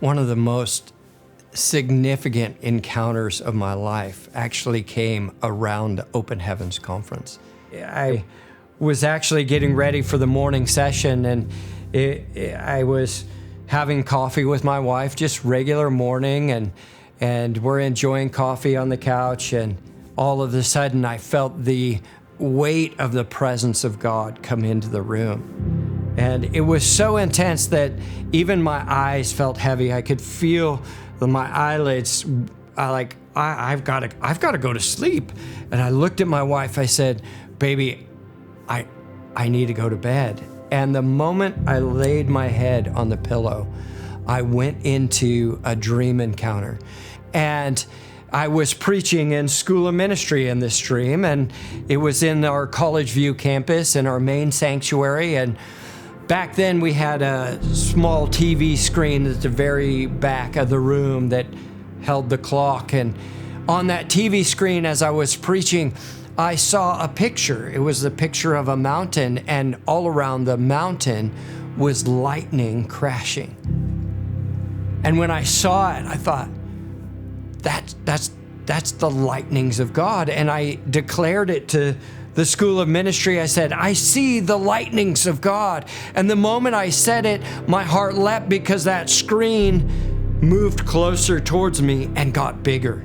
One of the most significant encounters of my life actually came around the Open Heavens Conference. I was actually getting ready for the morning session, and I was having coffee with my wife, just regular morning, and we're enjoying coffee on the couch, and all of a sudden I felt the weight of the presence of God come into the room. And it was so intense that even my eyes felt heavy. I could feel my eyelids. I've got to go to sleep. And I looked at my wife. I said, "Baby, I need to go to bed." And the moment I laid my head on the pillow, I went into a dream encounter. And I was preaching in School of Ministry in this dream, and it was in our College View campus in our main sanctuary. And back then we had a small TV screen at the very back of the room that held the clock. And on that TV screen, as I was preaching, I saw a picture. It was the picture of a mountain, and all around the mountain was lightning crashing. And when I saw it, I thought, that's the lightnings of God. And I declared it to the School of Ministry. I said, "I see the lightnings of God." And the moment I said it, my heart leapt, because that screen moved closer towards me and got bigger.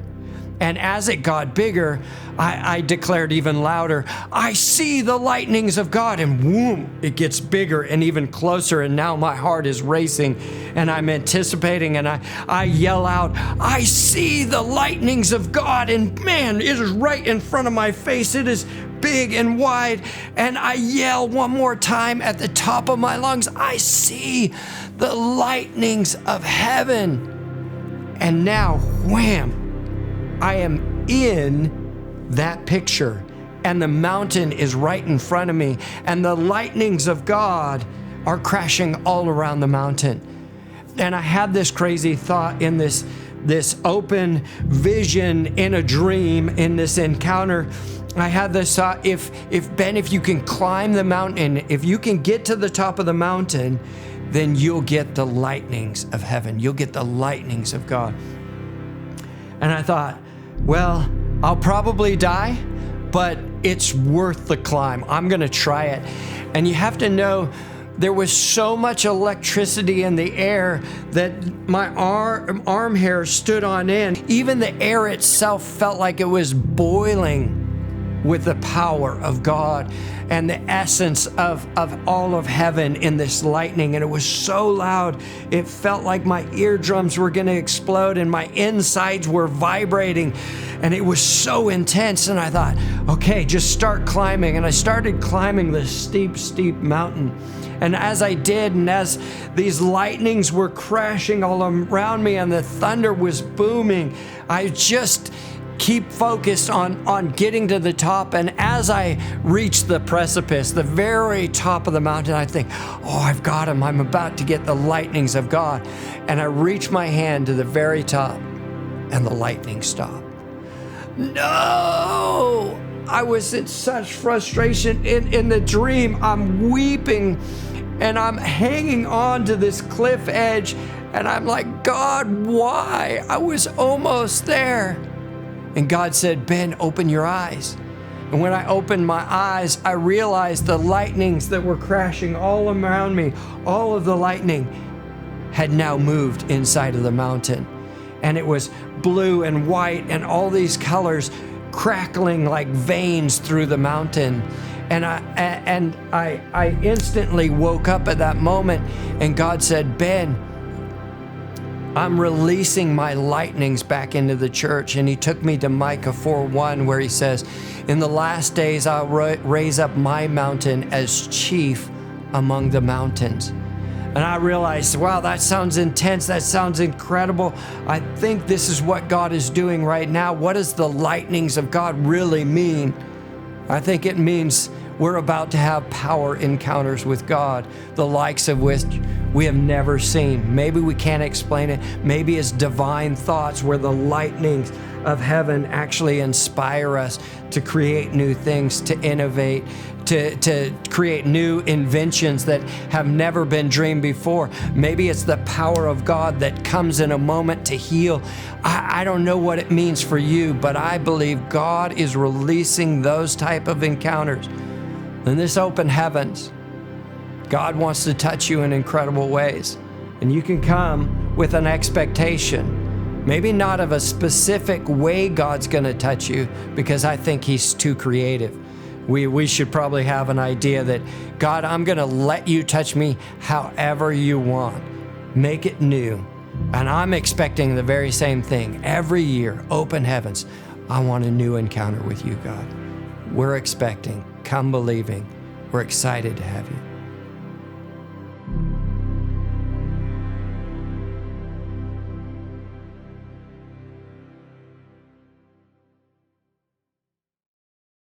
And as it got bigger, I declared even louder, "I see the lightnings of God." And whoom, it gets bigger and even closer. And now my heart is racing and I'm anticipating, and I yell out, "I see the lightnings of God." And man, it is right in front of my face. It is big and wide. And I yell one more time at the top of my lungs, "I see the lightnings of heaven." And now, wham, I am in that picture, and the mountain is right in front of me, and the lightnings of God are crashing all around the mountain. And I had this crazy thought in this open vision in a dream, in this encounter. I had this thought, if Ben, if you can climb the mountain, if you can get to the top of the mountain, then you'll get the lightnings of heaven. You'll get the lightnings of God. And I thought, well, I'll probably die, but it's worth the climb. I'm going to try it. And you have to know, there was so much electricity in the air that my arm hair stood on end. Even the air itself felt like it was boiling with the power of God and the essence of all of heaven in this lightning. And it was so loud, it felt like my eardrums were going to explode and my insides were vibrating. And it was so intense. And I thought, okay, just start climbing. And I started climbing this steep, steep mountain. And as I did, and as these lightnings were crashing all around me and the thunder was booming, I just keep focused on getting to the top. And as I reached the precipice, the very top of the mountain, I think, oh, I've got him. I'm about to get the lightnings of God. And I reach my hand to the very top, and the lightning stopped. No! I was in such frustration. In the dream, I'm weeping, and I'm hanging on to this cliff edge, and I'm like, God, why? I was almost there. And God said, Ben, open your eyes. And when I opened my eyes, I realized the lightnings that were crashing all around me, all of the lightning had now moved inside of the mountain. And it was blue and white and all these colors crackling like veins through the mountain. And I instantly woke up at that moment, and God said, Ben, I'm releasing my lightnings back into the church. And he took me to Micah 4:1, where he says, in the last days, I'll raise up my mountain as chief among the mountains. And I realized, wow, that sounds intense. That sounds incredible. I think this is what God is doing right now. What does the lightnings of God really mean? I think it means We're about to have power encounters with God, the likes of which we have never seen. Maybe we can't explain it. Maybe it's divine thoughts where the lightnings of heaven actually inspire us to create new things, to innovate, to create new inventions that have never been dreamed before. Maybe it's the power of God that comes in a moment to heal. I don't know what it means for you, but I believe God is releasing those type of encounters. In this open heavens, God wants to touch you in incredible ways. And you can come with an expectation, maybe not of a specific way God's going to touch you, because I think He's too creative. We should probably have an idea that, God, I'm going to let you touch me however you want. Make it new. And I'm expecting the very same thing. Every year, open heavens, I want a new encounter with you, God. We're expecting. Come believing. We're excited to have you.